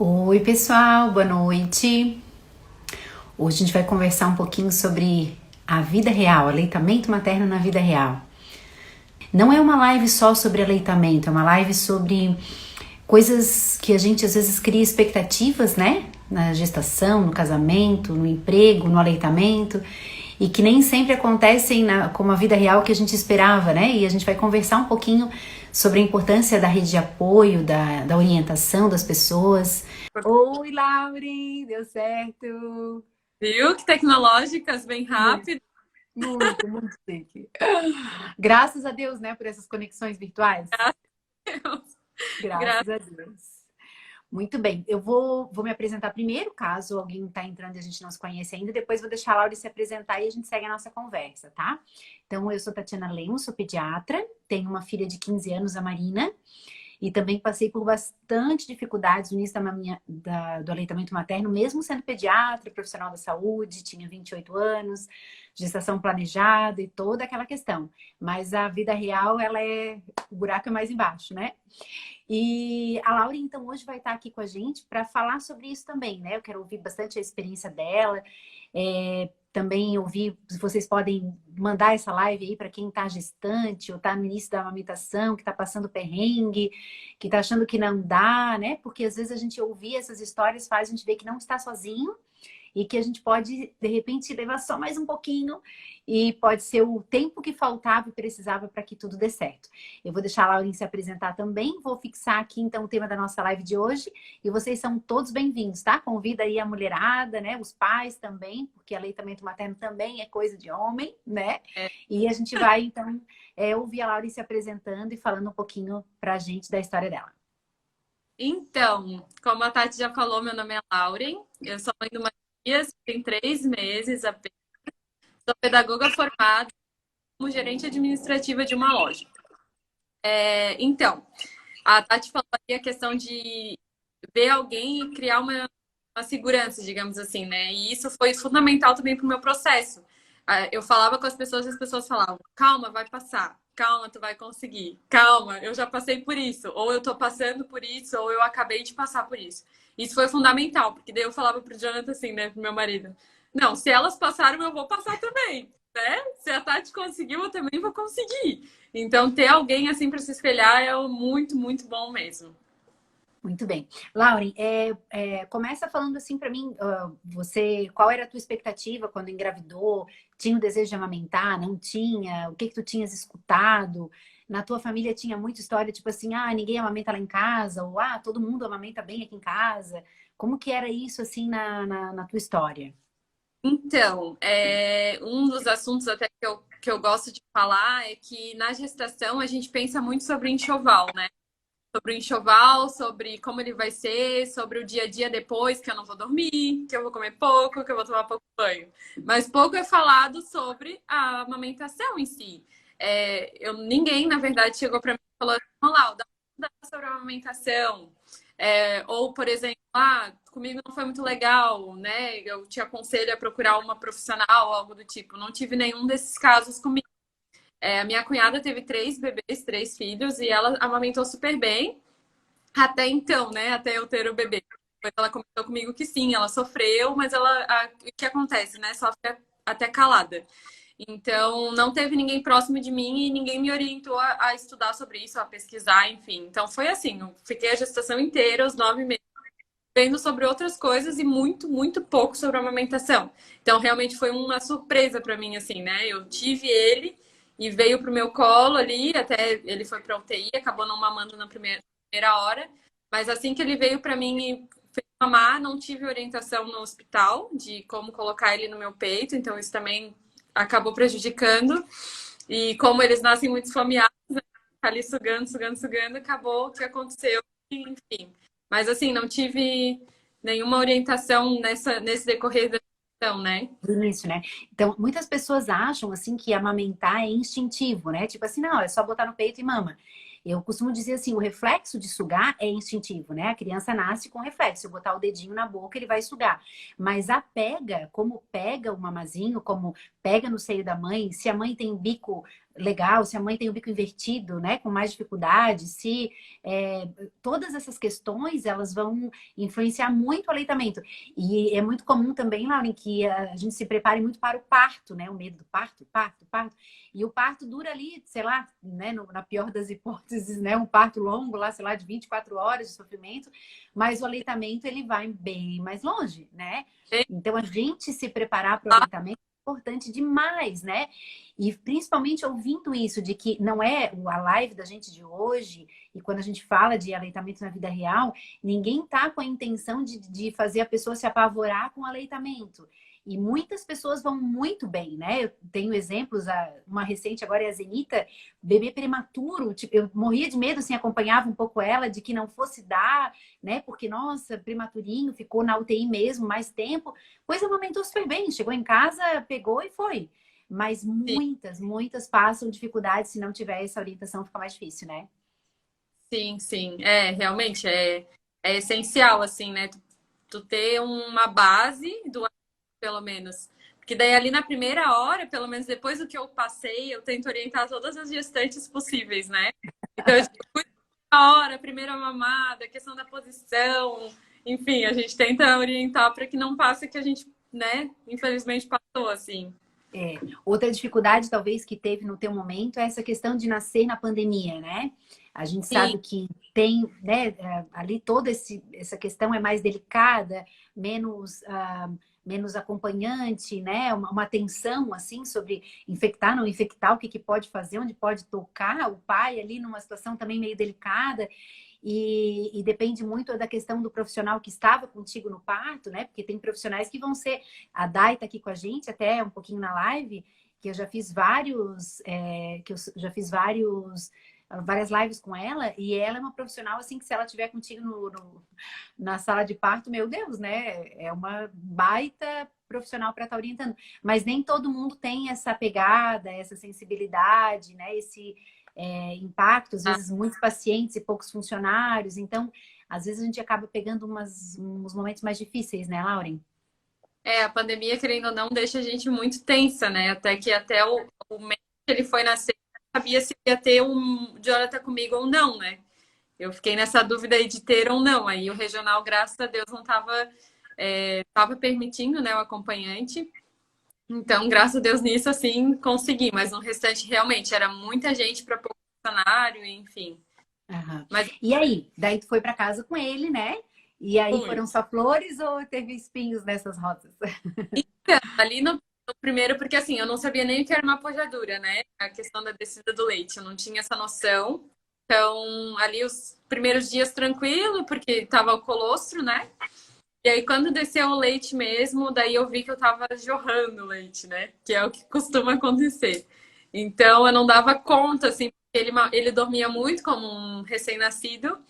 Oi, pessoal, boa noite. Hoje a gente vai conversar um pouquinho sobre a vida real, aleitamento materno na vida real. Não é uma live só sobre aleitamento, é uma live sobre coisas que a gente às vezes cria expectativas, né? Na gestação, no casamento, no emprego, no aleitamento, e que nem sempre acontecem como a vida real que a gente esperava, né? E a gente vai conversar um pouquinho sobre a importância da rede de apoio, da orientação das pessoas. Oi, Lauri, deu certo? Viu? Que tecnológicas, bem Muito, rápido. muito chique. Graças a Deus, né, por essas conexões virtuais. Graças. Graças a Deus. Muito bem, eu vou me apresentar primeiro, caso alguém está entrando e a gente não se conhece ainda, depois vou deixar a Laura se apresentar e a gente segue a nossa conversa, tá? Então, eu sou Tatiana Lemos, sou pediatra, tenho uma filha de 15 anos, a Marina, e também passei por bastante dificuldades no início do aleitamento materno, mesmo sendo pediatra, profissional da saúde, tinha 28 anos, gestação planejada e toda aquela questão. Mas a vida real, o buraco é mais embaixo, né? E a Laura, então, hoje vai estar aqui com a gente para falar sobre isso também, né? Eu quero ouvir bastante a experiência dela. Também ouvir se vocês podem mandar essa live aí para quem está gestante ou está no início da amamentação, que está passando perrengue, que está achando que não dá, né? Porque às vezes a gente ouvir essas histórias faz a gente ver que não está sozinho e que a gente pode, de repente, levar só mais um pouquinho e pode ser o tempo que faltava e precisava para que tudo dê certo. Eu vou deixar a Laurinha se apresentar também, vou fixar aqui então o tema da nossa live de hoje e vocês são todos bem-vindos, tá? Convida aí a mulherada, né? Os pais também, porque aleitamento materno também é coisa de homem, né? É, E a gente vai então ouvir a Laurinha se apresentando e falando um pouquinho pra gente da história dela. Então, como a Tati já falou, meu nome é Lauren, eu sou mãe de uma filha, tem 3 meses apenas. Sou pedagoga formada como gerente administrativa de uma loja. Então, a Tati falou aqui a questão de ver alguém e criar uma segurança, digamos assim, né? E isso foi fundamental também para o meu processo. Eu falava com as pessoas e as pessoas falavam: calma, vai passar, calma, tu vai conseguir, calma, eu já passei por isso, ou eu tô passando por isso, ou eu acabei de passar por isso. Isso foi fundamental, porque daí eu falava pro Jonathan assim, né, pro meu marido: não, se elas passaram, eu vou passar também, né? Se a Tati conseguiu, eu também vou conseguir. Então, ter alguém assim para se espelhar é muito, muito bom mesmo. Muito bem. Lauren, começa falando assim para mim, qual era a tua expectativa quando engravidou? Tinha o desejo de amamentar? Não tinha? O que que tu tinhas escutado? Na tua família tinha muita história, tipo assim, ninguém amamenta lá em casa, ou todo mundo amamenta bem aqui em casa. Como que era isso assim na tua história? Então, um dos assuntos até que eu gosto de falar é que na gestação a gente pensa muito sobre o enxoval, né? Sobre o enxoval, sobre como ele vai ser, sobre o dia a dia depois, que eu não vou dormir, que eu vou comer pouco, que eu vou tomar pouco banho. Mas pouco é falado sobre a amamentação em si. Ninguém, na verdade, chegou para mim e falou assim: Olá, dá sobre a amamentação. Ou, por exemplo, comigo não foi muito legal, né? Eu te aconselho a procurar uma profissional, algo do tipo. Não tive nenhum desses casos comigo. A minha cunhada teve 3 bebês, 3 filhos, e ela amamentou super bem. Até então, né? Até eu ter o bebê. Depois ela comentou comigo que sim, ela sofreu, mas o que acontece, né? Sofre até calada. Então, não teve ninguém próximo de mim e ninguém me orientou a estudar sobre isso, a pesquisar, enfim. Então, foi assim: eu fiquei a gestação inteira, os 9 meses, vendo sobre outras coisas e muito, muito pouco sobre a amamentação. Então, realmente foi uma surpresa para mim, assim, né? Eu tive ele e veio pro meu colo ali, até ele foi pra UTI, acabou não mamando na primeira hora. Mas assim que ele veio para mim e fez mamar, não tive orientação no hospital de como colocar ele no meu peito, então isso também acabou prejudicando. E como eles nascem muito esfomeados, né? Tá ali sugando, sugando, sugando, acabou o que aconteceu, enfim. Mas assim, não tive nenhuma orientação nesse decorrer da gestação, né? Do início, né? Então, muitas pessoas acham assim que amamentar é instintivo, né? Tipo assim, não, é só botar no peito e mama. Eu costumo dizer assim, o reflexo de sugar é instintivo, né? A criança nasce com reflexo. Se eu botar o dedinho na boca, ele vai sugar. Mas a pega, como pega o mamazinho, como pega no seio da mãe, se a mãe tem bico legal, se a mãe tem o bico invertido, né, com mais dificuldade, se todas essas questões elas vão influenciar muito o aleitamento. E é muito comum também, Lauren, que a gente se prepare muito para o parto, né, o medo do parto, parto, parto. E o parto dura ali, sei lá, né, na pior das hipóteses, né, um parto longo lá, sei lá, de 24 horas de sofrimento, mas o aleitamento ele vai bem mais longe, né? Então a gente se preparar para o aleitamento é importante demais, né? E principalmente ouvindo isso, de que não é a live da gente de hoje, e quando a gente fala de aleitamento na vida real, ninguém tá com a intenção de fazer a pessoa se apavorar com o aleitamento. E muitas pessoas vão muito bem, né? Eu tenho exemplos, uma recente agora é a Zenita, bebê prematuro, tipo, eu morria de medo, assim, acompanhava um pouco ela, de que não fosse dar, né? Porque, nossa, prematurinho, ficou na UTI mesmo mais tempo, pois amamentou super bem, chegou em casa, pegou e foi. Mas muitas passam dificuldades, se não tiver essa orientação, fica mais difícil, né? Sim, sim. É, realmente é essencial, assim, né? Tu ter uma base do pelo menos. Porque daí ali na primeira hora, pelo menos depois do que eu passei, eu tento orientar todas as gestantes possíveis, né? Então, eu digo, a hora, primeira mamada, questão da posição, enfim, a gente tenta orientar para que não passe o que a gente, né, infelizmente passou, assim. Outra dificuldade, talvez, que teve no teu momento é essa questão de nascer na pandemia, né? A gente Sim, sabe que tem, né, ali toda essa questão é mais delicada, menos, menos acompanhante, né? Uma atenção, assim, sobre infectar, não infectar, o que pode fazer, onde pode tocar, o pai ali numa situação também meio delicada. E depende muito da questão do profissional que estava contigo no parto, né? Porque tem profissionais que vão ser. A Dai tá aqui com a gente, até um pouquinho na live, que eu já fiz várias lives com ela, e ela é uma profissional assim que se ela tiver contigo na sala de parto, meu Deus, né? É uma baita profissional para estar orientando. Mas nem todo mundo tem essa pegada, essa sensibilidade, né? Esse impacto, às vezes muitos pacientes e poucos funcionários. Então, às vezes a gente acaba pegando uns momentos mais difíceis, né, Lauren? a pandemia, querendo ou não, deixa a gente muito tensa, né? Até o mês que ele foi nascer, eu não sabia se ia ter um Jonathan comigo ou não, né? Eu fiquei nessa dúvida aí de ter ou não. Aí o regional, graças a Deus, não tava permitindo, né, o acompanhante. Então, graças a Deus nisso, assim, consegui. Mas no restante, realmente, era muita gente para pouco funcionário, enfim. Aham. Mas E aí, daí tu foi para casa com ele, né? E aí fui. foram só flores ou teve espinhos nessas rosas? Então, ali no primeiro, porque assim, eu não sabia nem o que era uma pojadura, né? A questão da descida do leite, eu não tinha essa noção. Então, ali os primeiros dias tranquilo, porque tava o colostro, né? E aí, quando desceu o leite mesmo, daí eu vi que eu tava jorrando leite, né? Que é o que costuma acontecer. Então, eu não dava conta, assim, porque ele dormia muito como um recém-nascido.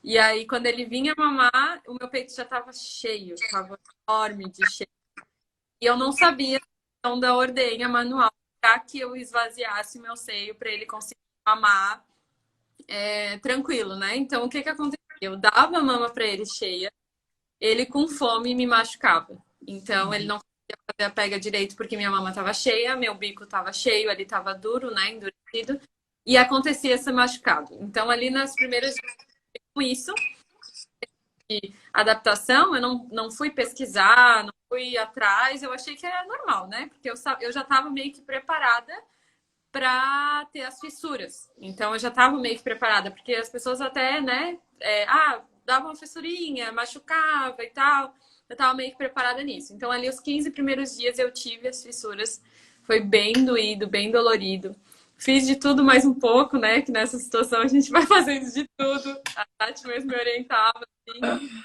E aí, quando ele vinha mamar, o meu peito já tava cheio, tava enorme de cheio. E eu não sabia a questão da ordenha manual para que eu esvaziasse o meu seio para ele conseguir mamar tranquilo, né? Então, o que que acontecia? Eu dava a mama para ele cheia, ele com fome me machucava. Então, ele Uhum. não conseguia fazer a pega direito porque minha mama estava cheia, meu bico estava cheio, ali estava duro, né? Endurecido. E acontecia esse machucado. Então, ali nas primeiras com isso, de adaptação, eu não fui pesquisar, não fui atrás, eu achei que era normal, né? Porque eu já estava meio que preparada para ter as fissuras. Então eu já estava meio que preparada, porque as pessoas até, né, dava uma fissurinha, machucava e tal. Eu estava meio que preparada nisso. Então ali os 15 primeiros dias eu tive as fissuras. Foi bem doído, bem dolorido. Fiz de tudo mais um pouco, né? Que nessa situação a gente vai fazendo de tudo. A Tati mesmo me orientava, assim.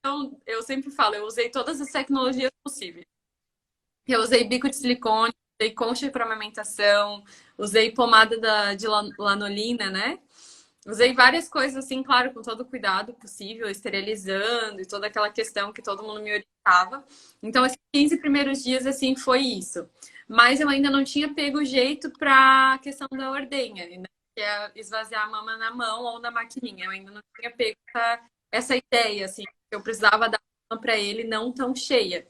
Então, eu sempre falo, eu usei todas as tecnologias possíveis. Eu usei bico de silicone, usei concha para amamentação, usei pomada de lanolina, né? Usei várias coisas assim, claro, com todo o cuidado possível, esterilizando e toda aquela questão que todo mundo me orientava. Então, esses 15 primeiros dias, assim, foi isso. Mas eu ainda não tinha pego o jeito para a questão da ordenha, né? Que é esvaziar a mama na mão ou na maquininha. Eu ainda não tinha pego essa ideia, assim, que eu precisava dar para ele não tão cheia.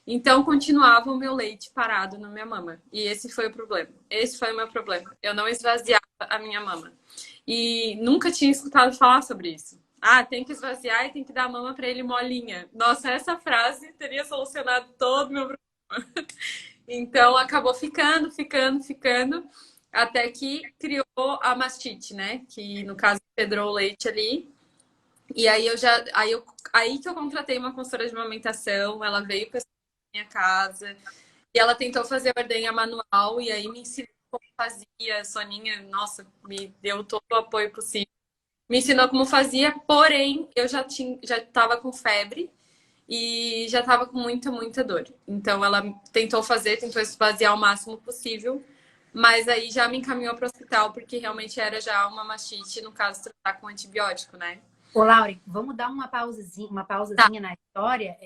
Então, continuava o meu leite parado na minha mama. E esse foi o problema. Esse foi o meu problema. Eu não esvaziava a minha mama. E nunca tinha escutado falar sobre isso. Ah, tem que esvaziar e tem que dar a mama para ele molinha. Nossa, essa frase teria solucionado todo o meu problema. Então, acabou ficando, até que criou a mastite, né? Que, no caso, pedrou o leite ali. E aí aí que eu contratei uma consultora de amamentação, ela veio com essa minha casa e ela tentou fazer a ordenha manual e aí me ensinou como fazia, a Soninha, nossa, me deu todo o apoio possível. Me ensinou como fazia, porém eu já estava com febre e já estava com muita dor. Então ela tentou esvaziar o máximo possível, mas aí já me encaminhou para o hospital porque realmente era já uma mastite, no caso tratar com antibiótico, né? Ô, Lauren, vamos dar uma Tá, pausazinha na história.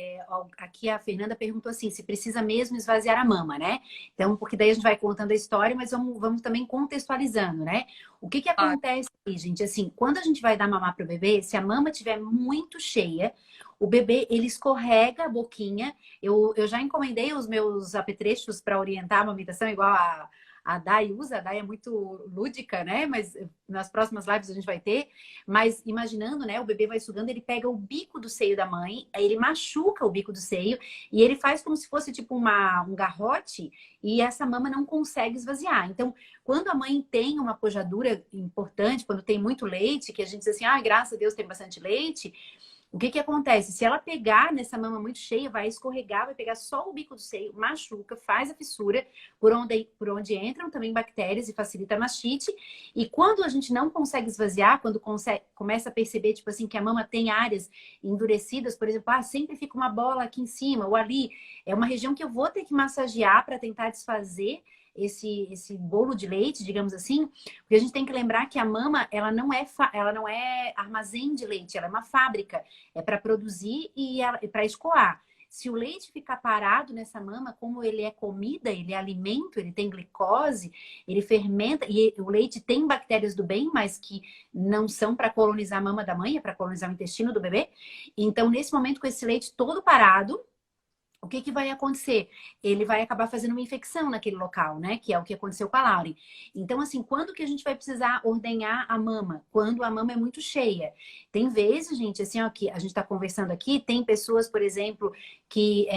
Aqui a Fernanda perguntou assim, se precisa mesmo esvaziar a mama, né? Então, porque daí a gente vai contando a história, mas vamos também contextualizando, né? O que que claro. acontece aí, gente? Assim, quando a gente vai dar mamar pro bebê, se a mama estiver muito cheia, o bebê, ele escorrega a boquinha. Eu já encomendei os meus apetrechos para orientar a amamentação, igual a Dai usa. A Dai é muito lúdica, né? Mas nas próximas lives a gente vai ter. Mas imaginando, né? O bebê vai sugando, ele pega o bico do seio da mãe, aí ele machuca o bico do seio e ele faz como se fosse tipo um garrote e essa mama não consegue esvaziar. Então, quando a mãe tem uma pojadura importante, quando tem muito leite, que a gente diz assim, ah, graças a Deus tem bastante leite, o que que acontece? Se ela pegar nessa mama muito cheia, vai escorregar, vai pegar só o bico do seio, machuca, faz a fissura, por onde entram também bactérias e facilita a mastite. E quando a gente não consegue esvaziar, quando começa a perceber, tipo assim, que a mama tem áreas endurecidas, por exemplo, ah, sempre fica uma bola aqui em cima ou ali, é uma região que eu vou ter que massagear para tentar desfazer esse bolo de leite, digamos assim, porque a gente tem que lembrar que a mama, ela não é armazém de leite, ela é uma fábrica, é para produzir e para escoar. Se o leite ficar parado nessa mama, como ele é comida, ele é alimento, ele tem glicose, ele fermenta, e o leite tem bactérias do bem, mas que não são para colonizar a mama da mãe, é para colonizar o intestino do bebê. Então, nesse momento, com esse leite todo parado, o que que vai acontecer? Ele vai acabar fazendo uma infecção naquele local, né? Que é o que aconteceu com a Lauren. Então, assim, quando que a gente vai precisar ordenhar a mama? Quando a mama é muito cheia. Tem vezes, gente, assim, ó, que a gente está conversando aqui, tem pessoas, por exemplo, que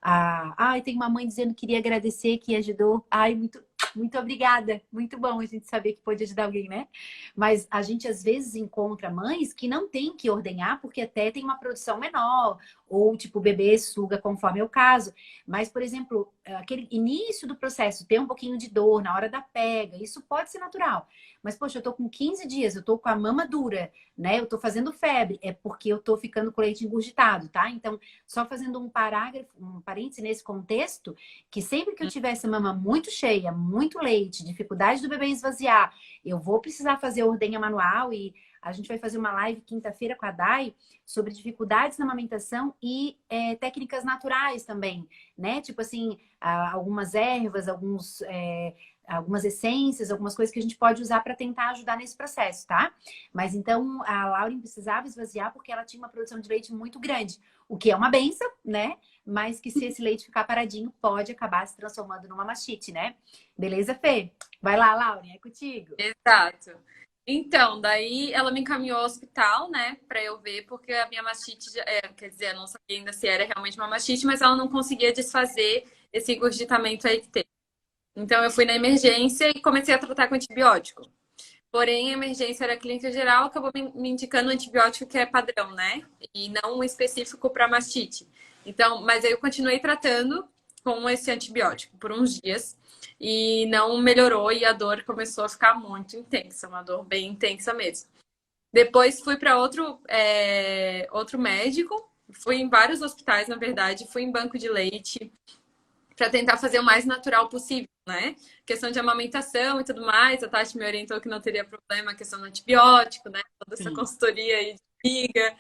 ai, tem uma mãe dizendo que queria agradecer, que ajudou. Ai, muito obrigada. Muito bom a gente saber que pode ajudar alguém, né? Mas a gente às vezes encontra mães que não tem que ordenhar porque até tem uma produção menor, ou tipo, o bebê suga conforme é o caso. Mas, por exemplo, aquele início do processo, ter um pouquinho de dor na hora da pega, isso pode ser natural. Mas, poxa, eu tô com 15 dias, eu tô com a mama dura, né? Eu tô fazendo febre, é porque eu tô ficando com o leite engurgitado, tá? Então, só fazendo um parágrafo, um parêntese nesse contexto, que sempre que eu tiver essa mama muito cheia, muito leite, dificuldade do bebê esvaziar, eu vou precisar fazer ordenha manual e a gente vai fazer uma live quinta-feira com a Dai sobre dificuldades na amamentação e técnicas naturais também, né? Tipo assim, algumas ervas, algumas essências, algumas coisas que a gente pode usar para tentar ajudar nesse processo, tá? Mas então a Lauren precisava esvaziar porque ela tinha uma produção de leite muito grande, o que é uma benção, né? Mas que se esse leite ficar paradinho, pode acabar se transformando numa mastite, né? Beleza, Fê? Vai lá, Lauren, é contigo. Exato. Então, daí ela me encaminhou ao hospital, né, pra eu ver, porque a minha mastite, quer dizer, eu não sabia ainda se era realmente uma mastite, mas ela não conseguia desfazer esse engurgitamento aí que teve. Então, eu fui na emergência e comecei a tratar com antibiótico. Porém, a emergência era clínica geral, acabou me indicando um antibiótico que é padrão, né? E não um específico para mastite. Então, mas aí eu continuei tratando com esse antibiótico por uns dias e não melhorou e a dor começou a ficar muito intensa, uma dor bem intensa mesmo. Depois fui para outro médico, fui em vários hospitais, na verdade, fui em banco de leite, para tentar fazer o mais natural possível, né? Questão de amamentação e tudo mais. A Tati me orientou que não teria problema a questão do antibiótico, né? Toda essa Sim. consultoria aí de amiga.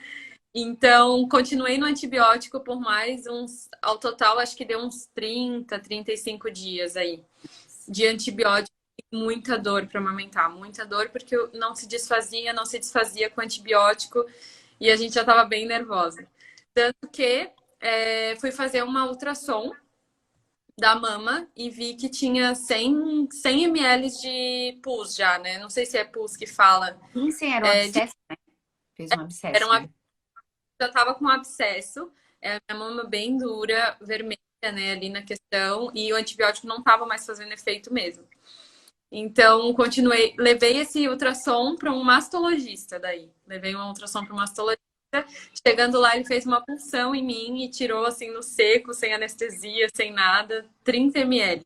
Então, continuei no antibiótico por mais ao total, acho que deu uns 35 dias aí de antibiótico e muita dor para amamentar, muita dor porque não se desfazia com antibiótico e a gente já estava bem nervosa. Tanto que fui fazer uma ultrassom da mama e vi que tinha 100 ml de pus já, né? Não sei se é pus que fala. Sim, era um abscesso, né? Fez um Era abscesso, um, né? já tava com um abscesso, a mama bem dura, vermelha, né, ali na questão, e o antibiótico não tava mais fazendo efeito mesmo. Então, continuei, levei esse ultrassom para um mastologista daí. Levei um ultrassom para um mastologista. Chegando lá, ele fez uma punção em mim e tirou assim no seco, sem anestesia, sem nada, 30 ml.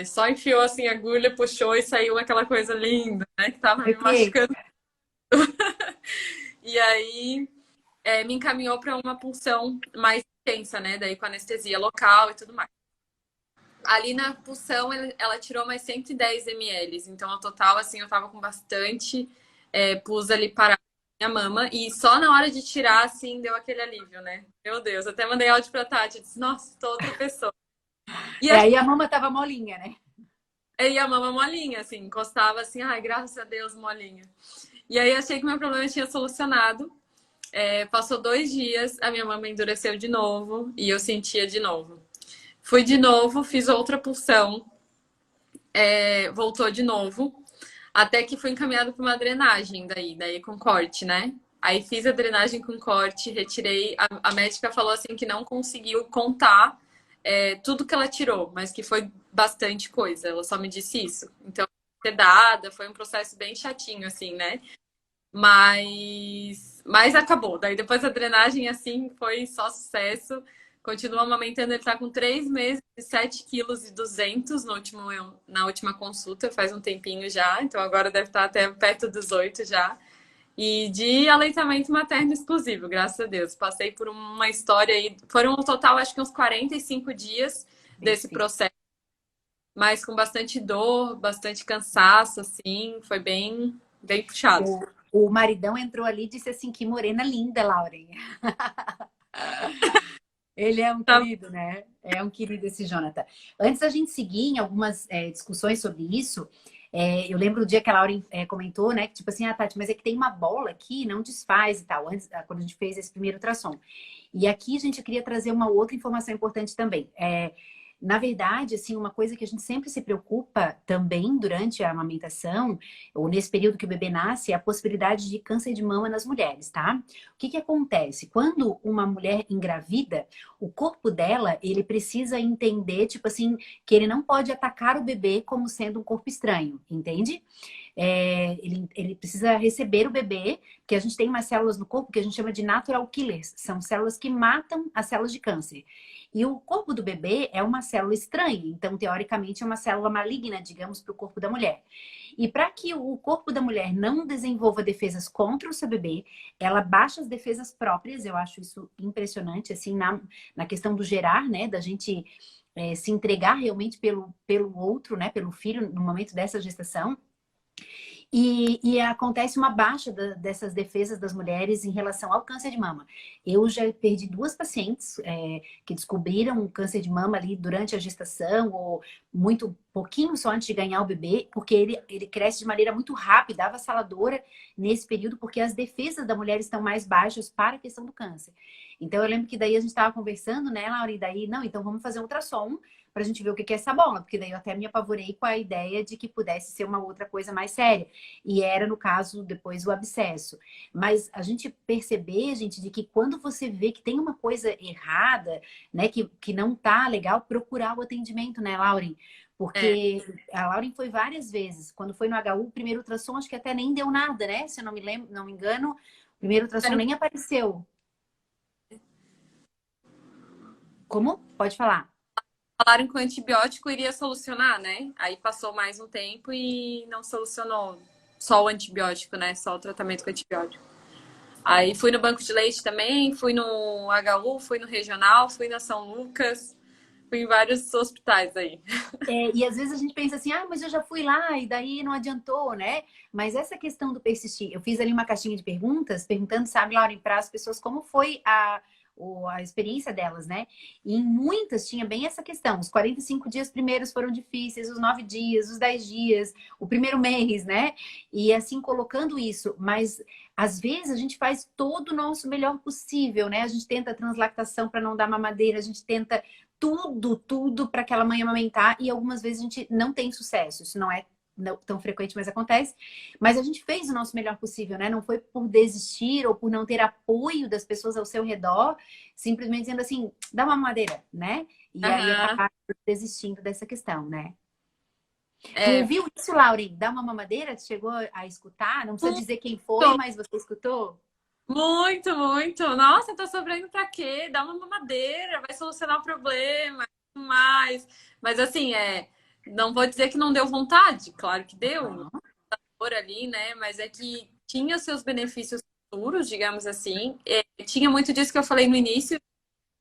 Só enfiou assim a agulha, puxou e saiu aquela coisa linda, né? Que tava me Ok. machucando. E aí me encaminhou para uma punção mais intensa, né? Daí com anestesia local e tudo mais. Ali na punção, ela tirou mais 110 ml. Então, ao total, assim, eu tava com bastante pus ali parado na minha mama. E só na hora de tirar, assim, deu aquele alívio, né? Meu Deus, até mandei áudio pra Tati. Disse, nossa, tô outra pessoa. E, Aí a mama tava molinha, né? e a mama molinha, assim, encostava assim, ai, graças a Deus, molinha. E aí achei que meu problema tinha solucionado. Passou 2 dias, a minha mama endureceu de novo e eu sentia de novo. Fui de novo, fiz outra punção, voltou de novo, até que fui encaminhado para uma drenagem daí com corte, né? Aí fiz a drenagem com corte, retirei. A médica falou assim que não conseguiu contar tudo que ela tirou, mas que foi bastante coisa. Ela só me disse isso. Então, sedada, foi um processo bem chatinho, assim, né? Mas acabou. Daí depois da drenagem, assim, foi só sucesso. Continua amamentando, ele tá com 3 meses e 7,2 kg na última consulta, faz um tempinho já, então agora deve estar até perto dos 8 já. E de aleitamento materno exclusivo, graças a Deus. Passei por uma história aí, foram no total acho que uns 45 dias desse Perfeito. processo, mas com bastante dor, bastante cansaço, assim, foi bem puxado. O maridão entrou ali e disse assim, que morena linda, Lauren. Ele é um Tá. querido, né? É um querido esse Jonathan. Antes da gente seguir em algumas discussões sobre isso, eu lembro o dia que a Lauren comentou, né? Que tipo assim, Tati, mas é que tem uma bola aqui, não desfaz e tal, antes, quando a gente fez esse primeiro ultrassom. E aqui, gente, eu queria trazer uma outra informação importante também. Na verdade, assim, uma coisa que a gente sempre se preocupa também durante a amamentação, ou nesse período que o bebê nasce, é a possibilidade de câncer de mama nas mulheres, tá? O que que acontece? Quando uma mulher engravida, o corpo dela, ele precisa entender, tipo assim, que ele não pode atacar o bebê como sendo um corpo estranho, entende? Ele precisa receber o bebê, porque a gente tem umas células no corpo que a gente chama de natural killers, são células que matam as células de câncer. E o corpo do bebê é uma célula estranha, então, teoricamente, é uma célula maligna, digamos, para o corpo da mulher. E para que o corpo da mulher não desenvolva defesas contra o seu bebê, ela baixa as defesas próprias, eu acho isso impressionante, assim, na questão do gerar, né, da gente se entregar realmente pelo outro, né, pelo filho, no momento dessa gestação. E acontece uma baixa dessas defesas das mulheres em relação ao câncer de mama. Eu já perdi 2 pacientes que descobriram o câncer de mama ali durante a gestação, ou muito pouquinho só antes de ganhar o bebê, porque ele cresce de maneira muito rápida, avassaladora nesse período, porque as defesas da mulher estão mais baixas para a questão do câncer. Então eu lembro que daí a gente estava conversando, né, Laura, e daí, não, então vamos fazer um ultrassom para a gente ver o que é essa bola, porque daí eu até me apavorei com a ideia de que pudesse ser uma outra coisa mais séria. E era, no caso, depois o abscesso. Mas a gente perceber, gente, de que quando você vê que tem uma coisa errada, né, que não tá legal, procurar o atendimento, né, Lauren? É, Porque a Lauren foi várias vezes. Quando foi no HU, o primeiro ultrassom, acho que até nem deu nada, né? Se eu não me lembro, não me engano, o primeiro ultrassom nem apareceu. Como? Pode falar. falaram que o antibiótico iria solucionar, né? Aí passou mais um tempo e não solucionou só o antibiótico, né? Só o tratamento com antibiótico. Aí fui no banco de leite também, fui no HU, fui no regional, fui na São Lucas, fui em vários hospitais aí. E às vezes a gente pensa assim, mas eu já fui lá e daí não adiantou, né? Mas essa questão do persistir, eu fiz ali uma caixinha de perguntas, perguntando, sabe, Lauren, para as pessoas como foi a experiência delas, né? E em muitas tinha bem essa questão. Os 45 dias primeiros foram difíceis, os 9 dias, os 10 dias, o primeiro mês, né? E assim, colocando isso. Mas, às vezes, a gente faz todo o nosso melhor possível, né? A gente tenta translactação para não dar mamadeira, a gente tenta tudo para aquela mãe amamentar. E algumas vezes a gente não tem sucesso. Isso não é tão frequente, mas acontece. Mas a gente fez o nosso melhor possível, né? Não foi por desistir ou por não ter apoio das pessoas ao seu redor, simplesmente dizendo assim, dá uma madeira, né? E aí Aham. acabar desistindo dessa questão, né? Tu É, ouviu isso, Lauren? Dá uma mamadeira? Tu chegou a escutar? Não precisa dizer quem foi, muito, mas você escutou? muito, muito. Nossa, tá sobrando pra quê? Dá uma mamadeira, vai solucionar o problema, mais. Mas assim, não vou dizer que não deu vontade, claro que deu, Aham. por ali, né? Mas é que tinha seus benefícios futuros, digamos assim. Tinha muito disso que eu falei no início,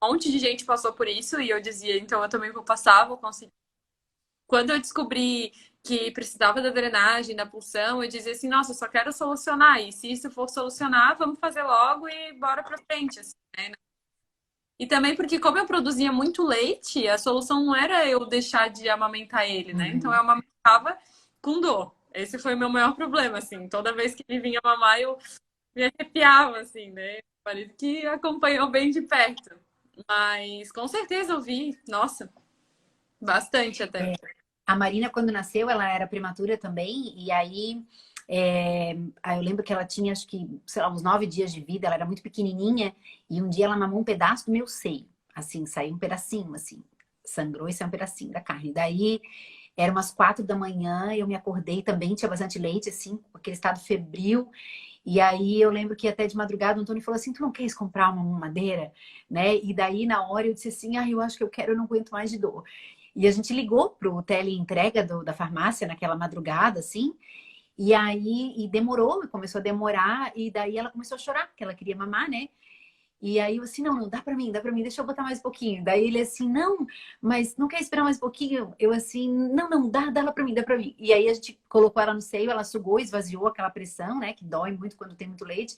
um monte de gente passou por isso e eu dizia, então eu também vou passar, vou conseguir. Quando eu descobri que precisava da drenagem, da pulsão, eu dizia assim, nossa, eu só quero solucionar. E se isso for solucionar, vamos fazer logo e bora pra frente, assim, né? E também porque como eu produzia muito leite, a solução não era eu deixar de amamentar ele, né? Então eu Uhum. amamentava com dor. Esse foi o meu maior problema, assim. Toda vez que ele vinha mamar, eu me arrepiava, assim, né? O marido que acompanhou bem de perto. Mas com certeza eu vi, nossa, bastante até. A Marina, quando nasceu, ela era prematura também, e aí eu lembro que ela tinha, acho que, sei lá, uns 9 dias de vida, ela era muito pequenininha, e um dia ela mamou um pedaço do meu seio, assim, saiu um pedacinho, assim, sangrou e saiu um pedacinho da carne. Daí, eram umas 4 da manhã, eu me acordei também, tinha bastante leite, assim, com aquele estado febril, e aí eu lembro que até de madrugada o Antônio falou assim, tu não queres comprar uma mamadeira? Né? E daí, na hora, eu disse assim, eu acho que eu quero, eu não aguento mais de dor. E a gente ligou pro teleentrega da farmácia naquela madrugada, assim, e aí e demorou, começou a demorar, e daí ela começou a chorar, porque ela queria mamar, né? E aí eu assim, não, não, dá pra mim, deixa eu botar mais um pouquinho. Daí ele assim, não, mas não quer esperar mais um pouquinho? Eu assim, não, não, dá ela pra mim, dá pra mim. E aí a gente colocou ela no seio, ela sugou, esvaziou aquela pressão, né, que dói muito quando tem muito leite.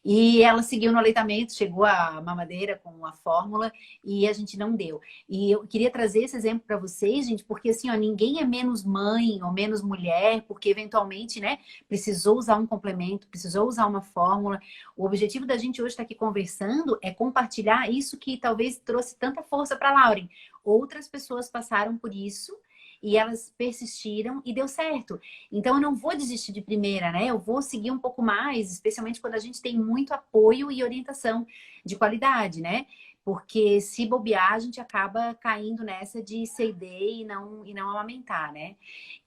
E ela seguiu no aleitamento, chegou a mamadeira com a fórmula e a gente não deu. E eu queria trazer esse exemplo para vocês, gente, porque assim, ó, ninguém é menos mãe ou menos mulher, porque eventualmente, né, precisou usar um complemento, precisou usar uma fórmula. O objetivo da gente hoje estar aqui conversando é compartilhar isso que talvez trouxe tanta força para a Lauren. Outras pessoas passaram por isso e elas persistiram e deu certo. Então eu não vou desistir de primeira, né? Eu vou seguir um pouco mais, especialmente quando a gente tem muito apoio e orientação de qualidade, né? Porque se bobear, a gente acaba caindo nessa de ceder e não amamentar, né?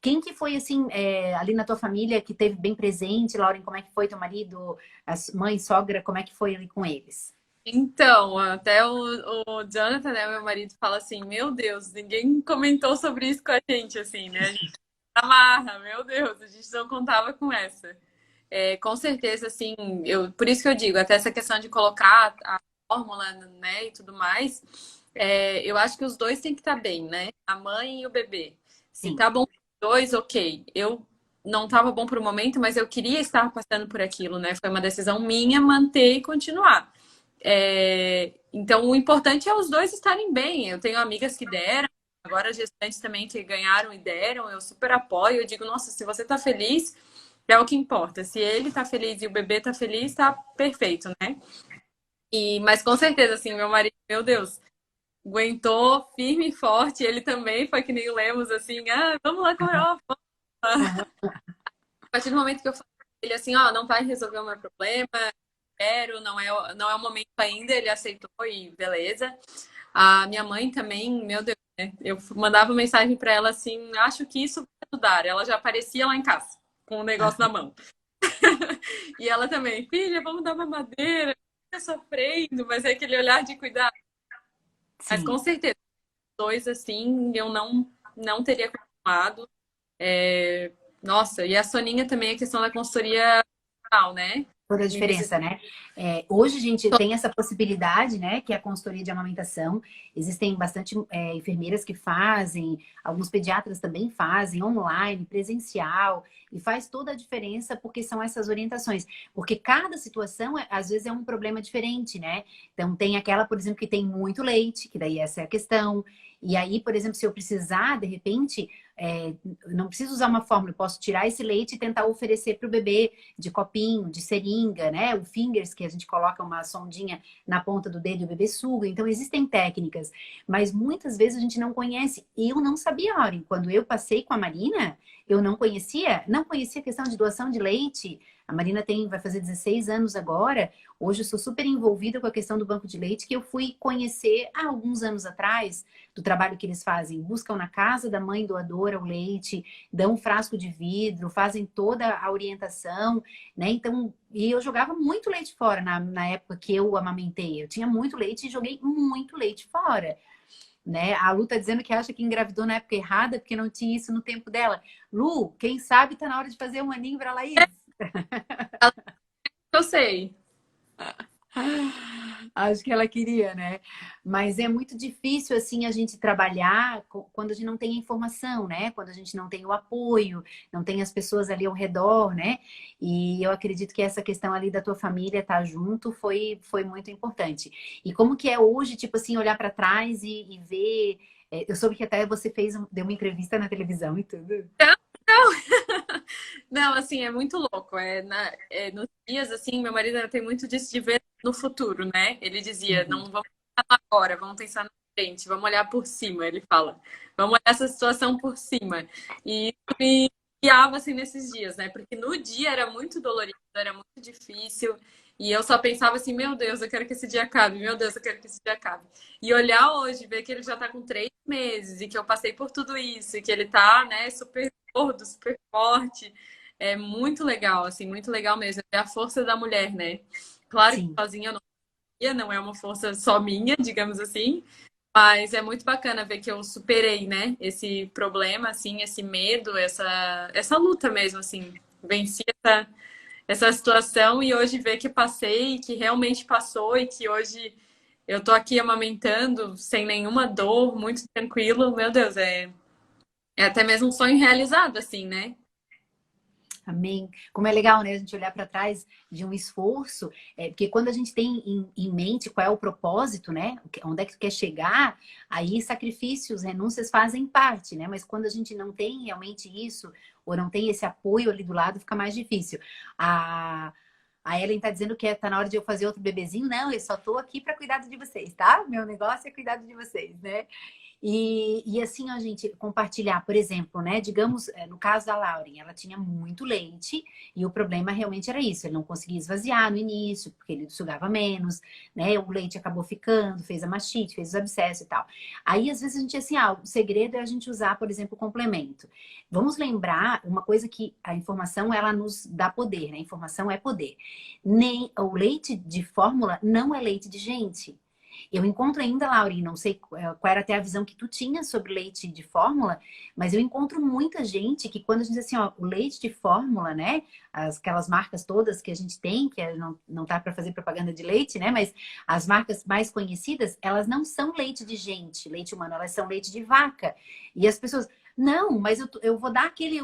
Quem que foi, assim, ali na tua família que teve bem presente, Lauren, como é que foi teu marido, as mãe, sogra, como é que foi ali com eles? Então, até o Jonathan, né, meu marido, fala assim: Meu Deus, ninguém comentou sobre isso com a gente, assim, né? A gente amarra, meu Deus, a gente não contava com essa. Com certeza, assim, por isso que eu digo, até essa questão de colocar a fórmula, né, e tudo mais, eu acho que os dois têm que estar bem, né? A mãe e o bebê. Se Sim, tá bom os dois, ok. Eu não estava bom por o momento, mas eu queria estar passando por aquilo, né? Foi uma decisão minha manter e continuar. Então, o importante é os dois estarem bem. Eu tenho amigas que deram, agora gestantes também que ganharam e deram, eu super apoio. Eu digo, nossa, se você tá feliz, é o que importa. Se ele tá feliz e o bebê tá feliz, tá perfeito, né? Mas com certeza, assim, meu marido, meu Deus, aguentou firme e forte. Ele também foi que nem o Lemos, assim, vamos lá correr uma foto. aham, A partir do momento que eu falei pra ele assim, ó, não vai resolver o meu problema, quero, não é o momento ainda, ele aceitou e beleza. A minha mãe também, meu Deus, né? Eu mandava mensagem para ela assim, acho que isso vai ajudar. Ela já aparecia lá em casa, com o negócio na aham. mão. E ela também, filha, vamos dar uma madeira, fica sofrendo, mas é aquele olhar de cuidar. Mas com Sim. certeza, dois assim, eu não teria continuado. Nossa, e a Soninha também, a questão da consultoria, né? Toda a Me disse. diferença, né? Hoje a gente tem essa possibilidade, né? Que é a consultoria de amamentação. Existem bastante enfermeiras que fazem, alguns pediatras também fazem, online, presencial, e faz toda a diferença porque são essas orientações. Porque cada situação, às vezes, é um problema diferente, né? Então, tem aquela, por exemplo, que tem muito leite, que daí essa é a questão. E aí, por exemplo, se eu precisar, de repente, não preciso usar uma fórmula, eu posso tirar esse leite e tentar oferecer para o bebê de copinho, de seringa, né? O fingers, que a gente coloca uma sondinha na ponta do dedo e o bebê suga. Então, existem técnicas, mas muitas vezes a gente não conhece. Eu não sabia, Auren, quando eu passei com a Marina, eu não conhecia a questão de doação de leite. A Marina vai fazer 16 anos agora. Hoje eu sou super envolvida com a questão do banco de leite, que eu fui conhecer há alguns anos atrás, do trabalho que eles fazem. Buscam na casa da mãe doadora o leite, dão um frasco de vidro, fazem toda a orientação, né? Então, e eu jogava muito leite fora na época que eu amamentei. Eu tinha muito leite e joguei muito leite fora. Né? A Lu tá dizendo que acha que engravidou na época errada porque não tinha isso no tempo dela. Lu, quem sabe tá na hora de fazer um aninho pra Laís. Eu sei. Acho que ela queria, né? Mas é muito difícil, assim, a gente trabalhar quando a gente não tem a informação, né? Quando a gente não tem o apoio, não tem as pessoas ali ao redor, né? E eu acredito que essa questão ali da tua família estar junto foi muito importante. E como que é hoje, tipo assim, olhar para trás e ver... eu soube que até você deu uma entrevista na televisão e tudo. Não, assim, é muito louco. Nos dias, assim, meu marido tem muito disso de ver no futuro, né? Ele dizia, Uhum. não vamos pensar agora, vamos pensar na frente, vamos olhar por cima, ele fala. Vamos olhar essa situação por cima. E isso me guiava, assim, nesses dias, né? Porque no dia era muito dolorido, era muito difícil. E eu só pensava assim, meu Deus, eu quero que esse dia acabe, meu Deus, eu quero que esse dia acabe. E olhar hoje, ver que ele já tá com 3 meses e que eu passei por tudo isso, e que ele tá, né, super gordo, super forte. É muito legal, assim, muito legal mesmo. É a força da mulher, né? Claro que Sim. sozinha eu não ia, não é uma força só minha, digamos assim. Mas é muito bacana ver que eu superei, né? Esse problema, assim, esse medo, essa luta mesmo, assim. Venci essa situação e hoje ver que passei, que realmente passou e que hoje eu tô aqui amamentando sem nenhuma dor, muito tranquilo. Meu Deus, é até mesmo um sonho realizado, assim, né? Amém. Como é legal, né? A gente olhar para trás de um esforço, porque quando a gente tem em mente qual é o propósito, né? Onde é que tu quer chegar, aí sacrifícios, renúncias fazem parte, né? Mas quando a gente não tem realmente isso, ou não tem esse apoio ali do lado, fica mais difícil. A, a Ellen tá dizendo que tá na hora de eu fazer outro bebezinho. Não, eu só tô aqui para cuidar de vocês, tá? Meu negócio é cuidar de vocês, né? E assim, a gente compartilhar, por exemplo, né? Digamos, no caso da Lauren, ela tinha muito leite e o problema realmente era isso. Ele não conseguia esvaziar no início, porque ele sugava menos, né? O leite acabou ficando, fez a mastite, fez os abscessos e tal. Aí, às vezes, a gente, assim, o segredo é a gente usar, por exemplo, o complemento. Vamos lembrar uma coisa que a informação, ela nos dá poder, né? A informação é poder. Nem o leite de fórmula não é leite de gente. Eu encontro ainda, Laurinha, não sei qual era até a visão que tu tinha sobre leite de fórmula, mas eu encontro muita gente que quando a gente diz assim, ó, o leite de fórmula, né? Aquelas marcas todas que a gente tem, que não tá para fazer propaganda de leite, né? Mas as marcas mais conhecidas, elas não são leite de gente, leite humano, elas são leite de vaca. E as pessoas, não, mas eu vou dar aquele,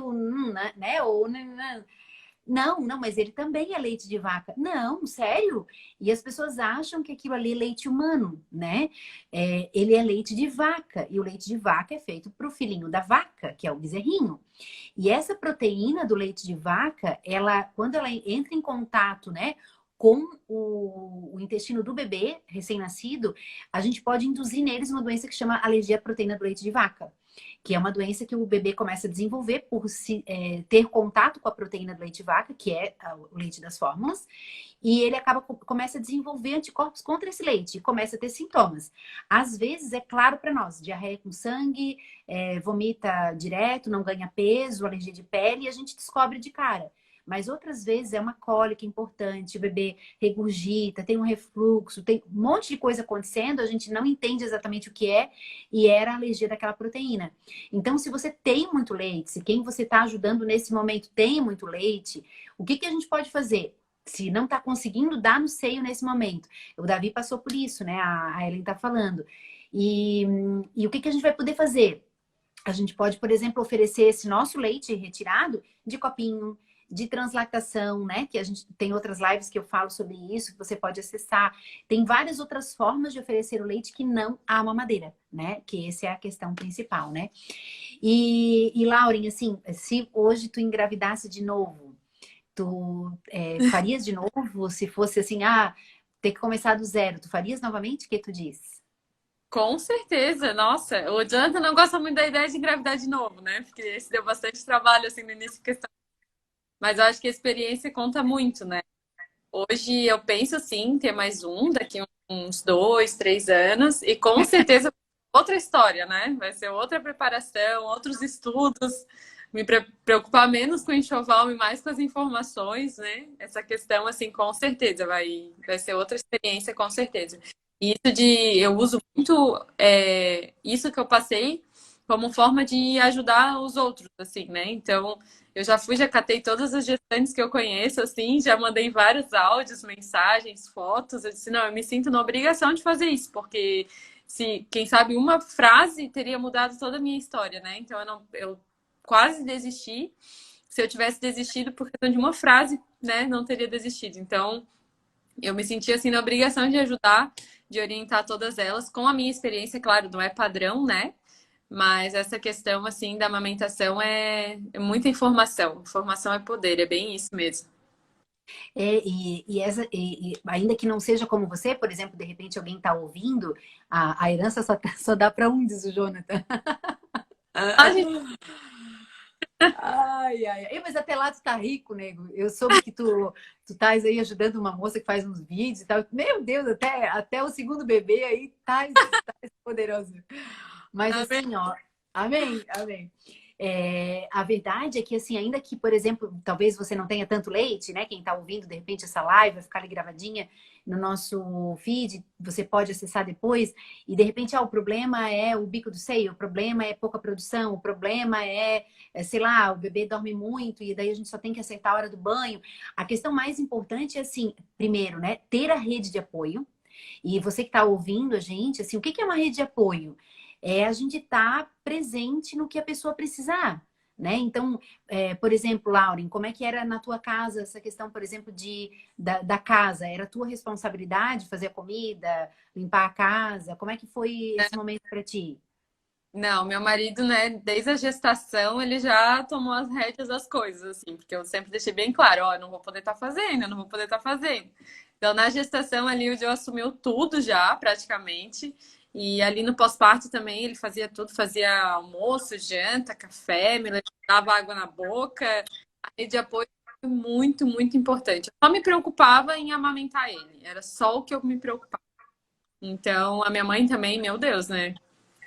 né? Ou, não, não, mas ele também é leite de vaca. Não, sério? E as pessoas acham que aquilo ali é leite humano, né? Ele é leite de vaca. E o leite de vaca é feito para o filhinho da vaca, que é o bezerrinho. E essa proteína do leite de vaca, quando ela entra em contato, né, com o intestino do bebê recém-nascido, a gente pode induzir neles uma doença que chama alergia à proteína do leite de vaca, que é uma doença que o bebê começa a desenvolver por ter contato com a proteína do leite de vaca, que é o leite das fórmulas, e ele começa a desenvolver anticorpos contra esse leite e começa a ter sintomas. Às vezes é claro para nós, diarreia com sangue, vomita direto, não ganha peso, alergia de pele, e a gente descobre de cara. Mas outras vezes é uma cólica importante, o bebê regurgita, tem um refluxo, tem um monte de coisa acontecendo, a gente não entende exatamente o que é, e era a alergia daquela proteína. Então, se você tem muito leite, se quem você está ajudando nesse momento tem muito leite, o que a gente pode fazer? Se não está conseguindo dar no seio nesse momento. O Davi passou por isso, né? A Ellen está falando. E o que a gente vai poder fazer? A gente pode, por exemplo, oferecer esse nosso leite retirado de copinho, de translactação, né? Que a gente tem outras lives que eu falo sobre isso, que você pode acessar. Tem várias outras formas de oferecer o leite que não a mamadeira, né? Que essa é a questão principal, né? E Lauren, assim, se hoje tu engravidasse de novo, tu farias de novo? Se fosse assim, ter que começar do zero, tu farias novamente? O que tu diz? Com certeza, nossa. O Jonathan não gosta muito da ideia de engravidar de novo, né? Porque esse deu bastante trabalho, assim, no início, questão. Mas eu acho que a experiência conta muito, né? Hoje eu penso, sim, ter mais um, daqui uns 2, 3 anos. E com certeza outra história, né? Vai ser outra preparação, outros estudos. Preocupar menos com o enxoval e mais com as informações, né? Essa questão, assim, com certeza vai ser outra experiência, com certeza. E isso eu uso muito isso que eu passei como forma de ajudar os outros, assim, né? Então, eu já catei todas as gestantes que eu conheço, assim, já mandei vários áudios, mensagens, fotos. Eu disse, não, eu me sinto na obrigação de fazer isso, porque se, quem sabe, uma frase teria mudado toda a minha história, né? Então, eu quase desisti. Se eu tivesse desistido por questão de uma frase, né, não teria desistido. Então, eu me senti assim na obrigação de ajudar, de orientar todas elas com a minha experiência, claro, não é padrão, né? Mas essa questão assim da amamentação é muita informação. Informação é poder, é bem isso mesmo. Ainda que não seja como você, por exemplo, de repente alguém está ouvindo, a herança só dá para um, diz o Jonathan. A gente Ai, ai, ai. Mas até lá tu tá rico, nego. Eu soube que tu estás aí ajudando uma moça que faz uns vídeos e tal. Meu Deus, até o segundo bebê aí tá poderoso. Mas assim, ó, amém, amém. A verdade é que, assim, ainda que, por exemplo, talvez você não tenha tanto leite, né? Quem tá ouvindo, de repente, essa live vai ficar ali gravadinha no nosso feed, você pode acessar depois, e de repente, o problema é o bico do seio, o problema é pouca produção, o problema sei lá, o bebê dorme muito e daí a gente só tem que acertar a hora do banho. A questão mais importante é, assim, primeiro, né, ter a rede de apoio. E você que está ouvindo a gente, assim, o que é uma rede de apoio? É a gente estar presente no que a pessoa precisar, né? Então, por exemplo, Lauren, como é que era na tua casa essa questão, por exemplo, da casa? Era tua responsabilidade fazer a comida, limpar a casa? Como é que foi esse momento para ti? Não, meu marido, né, desde a gestação, ele já tomou as rédeas das coisas, assim, porque eu sempre deixei bem claro, ó, eu não vou poder estar fazendo, eu não vou poder estar fazendo. Então, na gestação ali, o Joe assumiu tudo já, praticamente, e ali no pós-parto também, ele fazia tudo, fazia almoço, janta, café, me dava água na boca, a rede de apoio foi muito, muito importante. Eu só me preocupava em amamentar ele, era só o que eu me preocupava. Então, a minha mãe também, meu Deus, né?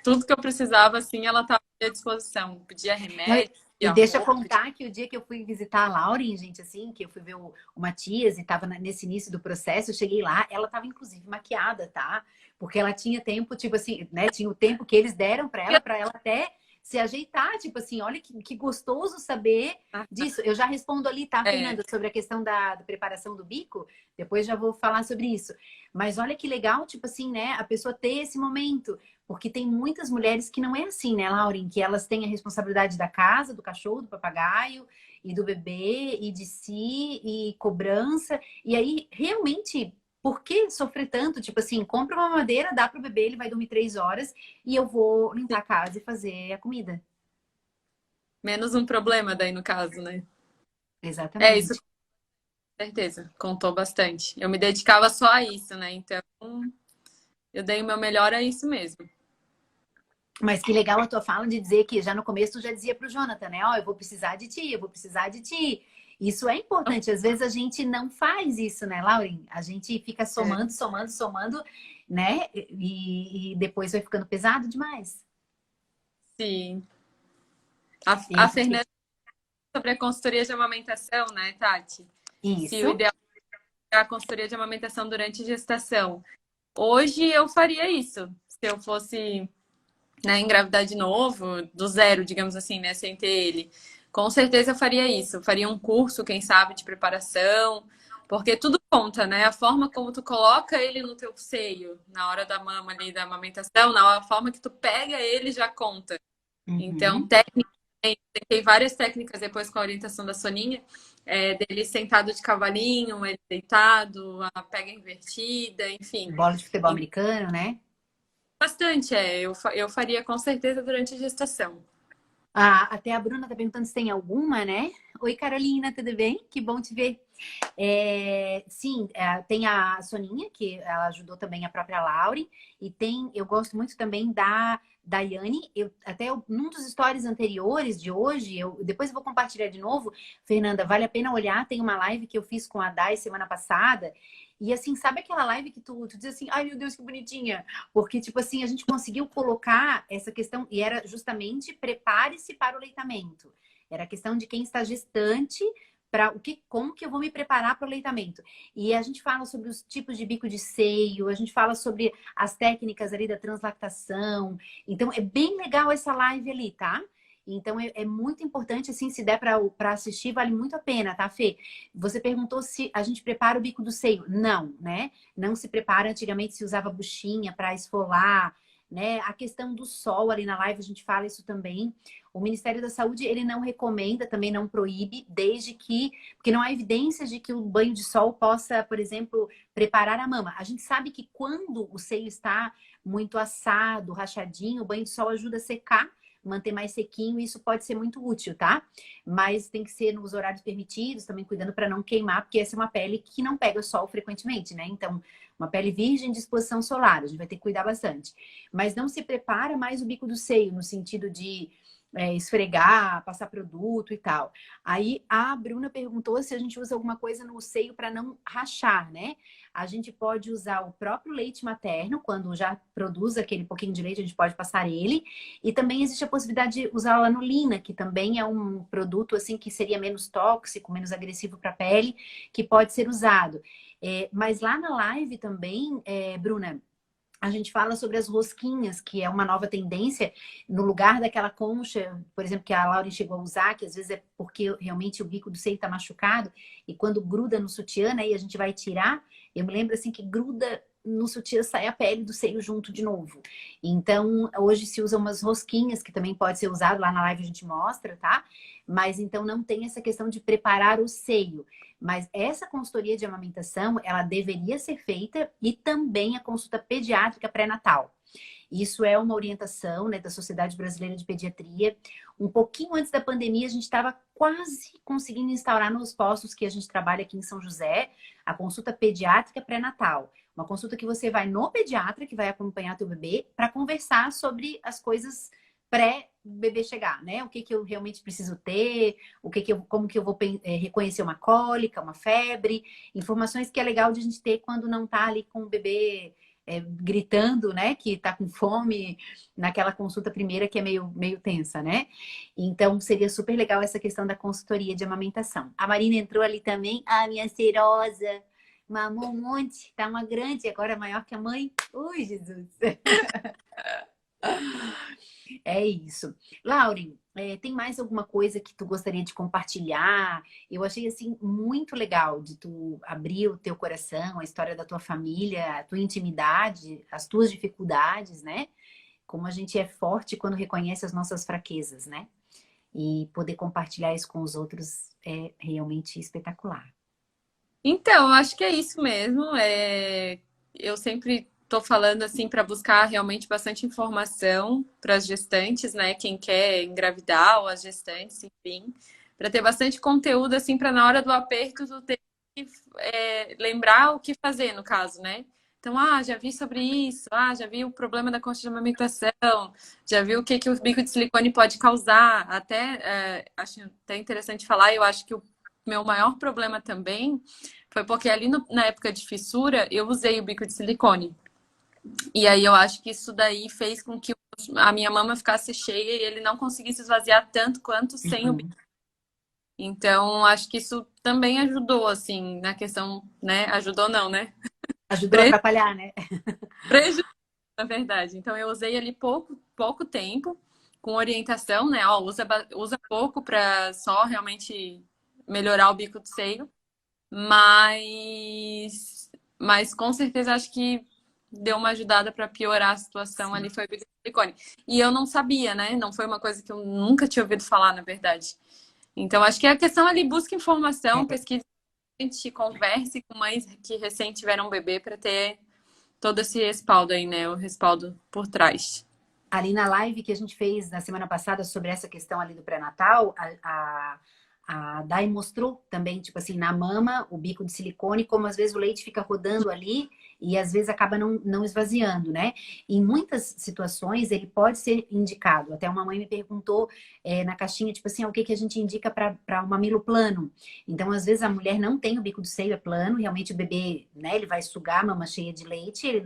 Tudo que eu precisava, assim, ela estava à disposição. Pedia Não, remédio, e pedia deixa eu roupa. contar que o dia que eu fui visitar a Lauren, gente, assim, que eu fui ver o Matias e estava nesse início do processo, eu cheguei lá, ela estava inclusive maquiada, tá? Porque ela tinha tempo, tipo assim, né? Tinha o tempo que eles deram para ela até se ajeitar, tipo assim, olha que gostoso saber disso. Eu já respondo ali, tá, É, Fernanda, sobre a questão da preparação do bico, depois já vou falar sobre isso. Mas olha que legal, tipo assim, né? A pessoa ter esse momento. Porque tem muitas mulheres que não é assim, né, Lauren? Que elas têm a responsabilidade da casa, do cachorro, do papagaio e do bebê e de si e cobrança. E aí, realmente, por que sofrer tanto? Tipo assim, compra uma madeira, dá pro bebê, ele vai dormir 3 horas e eu vou limpar a casa e fazer a comida. menos um problema daí no caso, né? É, isso Exatamente. com certeza, contou bastante. Eu me dedicava só a isso, né? Então, eu dei o meu melhor a isso mesmo. Mas que legal a tua fala de dizer que já no começo tu já dizia pro Jonathan, né? Ó, eu vou precisar de ti, eu vou precisar de ti. Isso é importante. Às vezes a gente não faz isso, né, Lauren? A gente fica É, somando, somando, somando, né? E depois vai ficando pesado demais. sim. E A aí, Fernanda sobre a consultoria de amamentação, né, Tati? Se o isso. ideal é a consultoria de amamentação durante a gestação. Hoje eu faria isso. Se eu fosse, né, engravidar de novo, do zero, digamos assim, né, sem ter ele. Com certeza eu faria isso. Eu faria um curso, quem sabe, de preparação, Porque tudo conta, né? A forma como tu coloca ele no teu seio, na hora da mama ali, da amamentação, na forma que tu pega ele já conta. Então, Uhum. tentei várias técnicas depois com a orientação da Soninha, dele sentado de cavalinho, ele deitado, a pega invertida, enfim. Bola de futebol E americano, né? bastante, eu faria com certeza durante a gestação. Ah, até a Bruna tá perguntando se tem alguma, né? Oi, Carolina, tudo bem? Que bom te ver. Sim, tem a Soninha, que ela ajudou também a própria Laure, e tem, eu gosto muito também da Daiane, num dos stories anteriores de hoje, depois eu vou compartilhar de novo, Fernanda, vale a pena olhar, tem uma live que eu fiz com a Dai semana passada, e assim, sabe aquela live que tu diz assim, ai meu Deus, que bonitinha, porque tipo assim, a gente conseguiu colocar essa questão, e era justamente prepare-se para o aleitamento, era a questão de quem está gestante, como que eu vou me preparar para o aleitamento. E a gente fala sobre os tipos de bico de seio, a gente fala sobre as técnicas ali da translactação. Então, é bem legal essa live ali, tá? Então, é muito importante, assim, se der para assistir, vale muito a pena, tá, Fê? Você perguntou se a gente prepara o bico do seio. Não, né? Não se prepara. Antigamente se usava buchinha para esfolar, né? A questão do sol ali na live, a gente fala isso também. O Ministério da Saúde, ele não recomenda, também não proíbe, desde que... Porque não há evidências de que o banho de sol possa, por exemplo, preparar a mama. A gente sabe que quando o seio está muito assado, rachadinho, o banho de sol ajuda a secar, manter mais sequinho, e isso pode ser muito útil, tá? Mas tem que ser nos horários permitidos, também cuidando para não queimar, porque essa é uma pele que não pega sol frequentemente, né? Então, uma pele virgem de exposição solar, a gente vai ter que cuidar bastante. Mas não se prepara mais o bico do seio, no sentido de esfregar, passar produto e tal. Aí a Bruna perguntou se a gente usa alguma coisa no seio para não rachar, né? A gente pode usar o próprio leite materno, quando já produz aquele pouquinho de leite, a gente pode passar ele. E também existe a possibilidade de usar a lanolina, que também é um produto assim que seria menos tóxico, menos agressivo para a pele, que pode ser usado. Mas lá na live também, Bruna, a gente fala sobre as rosquinhas, que é uma nova tendência, no lugar daquela concha, por exemplo, que a Lauren chegou a usar, que às vezes é porque realmente o bico do seio está machucado, e quando gruda no sutiã, né, e a gente vai tirar, eu me lembro assim que gruda no sutiã, sai a pele do seio junto de novo. Então, hoje se usam umas rosquinhas, que também pode ser usado, lá na live a gente mostra, tá? Mas então não tem essa questão de preparar o seio. Mas essa consultoria de amamentação, ela deveria ser feita, e também a consulta pediátrica pré-natal. Isso é uma orientação, né, da Sociedade Brasileira de Pediatria. Um pouquinho antes da pandemia, a gente estava quase conseguindo instaurar nos postos que a gente trabalha aqui em São José, a consulta pediátrica pré-natal. Uma consulta que você vai no pediatra, que vai acompanhar teu bebê, para conversar sobre as coisas pré-bebê chegar, né? O que que eu realmente preciso ter, como que eu vou reconhecer uma cólica, uma febre, informações que é legal de a gente ter quando não tá ali com o bebê gritando, né, que tá com fome, naquela consulta primeira que é meio tensa, né? Então seria super legal essa questão da consultoria de amamentação. A Marina entrou ali também, a minha serosa, mamou um monte, tá uma grande, agora maior que a mãe. Ui, Jesus! É isso. Lauren, tem mais alguma coisa que tu gostaria de compartilhar? Eu achei, assim, muito legal de tu abrir o teu coração, a história da tua família, a tua intimidade, as tuas dificuldades, né? Como a gente é forte quando reconhece as nossas fraquezas, né? E poder compartilhar isso com os outros é realmente espetacular. Então, eu acho que é isso mesmo. Eu sempre estou falando assim para buscar realmente bastante informação para as gestantes, né? Quem quer engravidar ou as gestantes, enfim, para ter bastante conteúdo assim para na hora do aperto tu ter que lembrar o que fazer no caso, né? Então, já vi sobre isso, já vi o problema da concha de amamentação, já vi o que que o bico de silicone pode causar. Até acho até interessante falar, eu acho que o meu maior problema também foi porque ali na época de fissura, eu usei o bico de silicone. E aí eu acho que isso daí fez com que a minha mama ficasse cheia e ele não conseguisse esvaziar tanto quanto sem o bico. Uhum. Então, acho que isso também ajudou, assim, na questão, né? Ajudou não, né? Ajudou a atrapalhar, né? Prejudicou, na verdade. Então, eu usei ali pouco tempo, com orientação, né? Usa pouco para só realmente melhorar o bico do seio. Mas com certeza acho que deu uma ajudada para piorar a situação ali, Sim. foi o bico de silicone. E eu não sabia, né? Não foi uma coisa que eu nunca tinha ouvido falar, na verdade. Então, acho que a questão ali, busca informação, É, pesquisa, a gente converse com mães que recém tiveram um bebê para ter todo esse respaldo aí, né? O respaldo por trás. ali na live que a gente fez na semana passada sobre essa questão ali do pré-natal, a Dai mostrou também, tipo assim, na mama, o bico de silicone, como às vezes o leite fica rodando ali e às vezes acaba não esvaziando, né? Em muitas situações ele pode ser indicado. Até uma mãe me perguntou na caixinha, tipo assim, o que que a gente indica para um mamilo plano? Então, às vezes a mulher não tem o bico do seio, é plano, realmente o bebê, né, ele vai sugar a mama cheia de leite, ele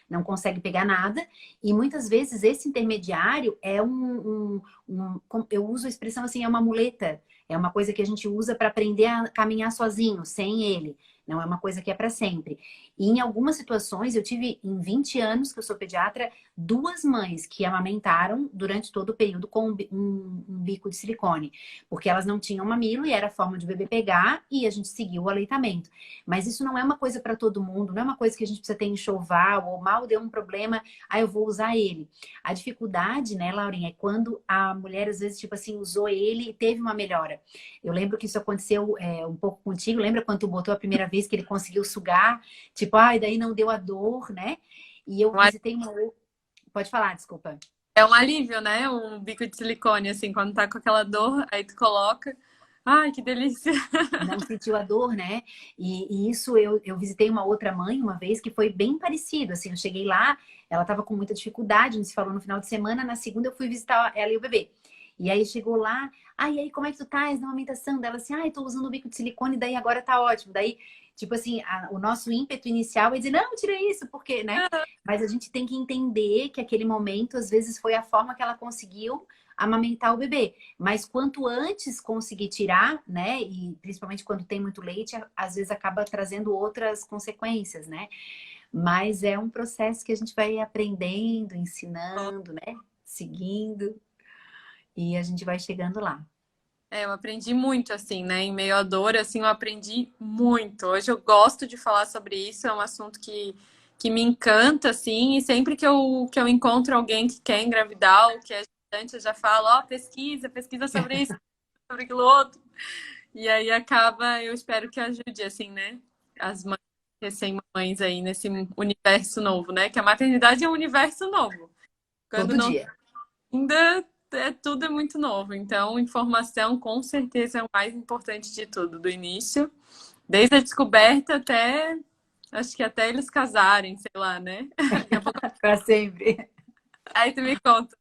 não consegue pegar nada. E muitas vezes esse intermediário é eu uso a expressão assim, é uma muleta. É uma coisa que a gente usa para aprender a caminhar sozinho, sem ele. Não é uma coisa que é para sempre. E em algumas situações, eu tive, em 20 anos que eu sou pediatra, duas mães que amamentaram durante todo o período com um bico de silicone. Porque elas não tinham mamilo e era a forma de o bebê pegar e a gente seguiu o aleitamento. Mas isso não é uma coisa para todo mundo, não é uma coisa que a gente precisa ter enxoval ou mal deu um problema, eu vou usar ele. A dificuldade, né, Laurinha, é quando a mulher, às vezes, tipo assim, usou ele e teve uma melhora. Eu lembro que isso aconteceu um pouco contigo. Lembra quando tu botou a primeira vez que ele conseguiu sugar? Tipo, e daí não deu a dor, né? E eu visitei uma... Pode falar, desculpa. É um alívio, né? Um bico de silicone, assim, quando tá com aquela dor, aí tu coloca. Ai, que delícia! Não sentiu a dor, né? E isso eu visitei uma outra mãe uma vez que foi bem parecido. Assim, eu cheguei lá, ela estava com muita dificuldade, a gente se falou no final de semana, na segunda eu fui visitar ela e o bebê. E aí chegou lá, e aí, como é que tu tá na amamentação? Dela assim, tô usando o bico de silicone, daí agora tá ótimo. Daí, tipo assim, o nosso ímpeto inicial é dizer, não, tira isso, porque, né? Mas a gente tem que entender que aquele momento, às vezes, foi a forma que ela conseguiu amamentar o bebê. Mas quanto antes conseguir tirar, né? E principalmente quando tem muito leite, às vezes acaba trazendo outras consequências, né? Mas é um processo que a gente vai aprendendo, ensinando, né? Seguindo, e a gente vai chegando lá. Eu aprendi muito, assim, né? Em meio à dor, assim, eu aprendi muito. Hoje eu gosto de falar sobre isso, é um assunto que me encanta, assim, e sempre que eu encontro alguém que quer engravidar ou que é gestante, eu já falo, pesquisa sobre isso, sobre aquilo outro. E aí acaba, eu espero que ajude, assim, né? As mães, recém-mães aí nesse universo novo, né? Que a maternidade é um universo novo. Quando Todo não dia. ainda tudo é muito novo. Então, informação com certeza é o mais importante de tudo, do início, desde a descoberta até, acho que até eles casarem, sei lá, né? Daqui a pouco. Para sempre. Aí tu me conta.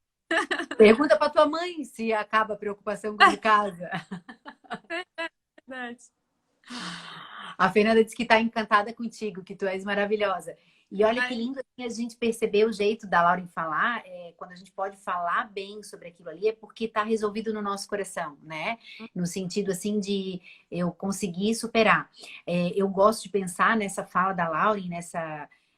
Pergunta para tua mãe se acaba a preocupação quando casa. Verdade. A Fernanda disse que está encantada contigo, que tu és maravilhosa. E olha que Ai, lindo assim, a gente perceber o jeito da Lauren falar, quando a gente pode falar bem sobre aquilo ali, é porque está resolvido no nosso coração, né? No sentido assim de eu conseguir superar. Eu gosto de pensar nessa fala da Lauren,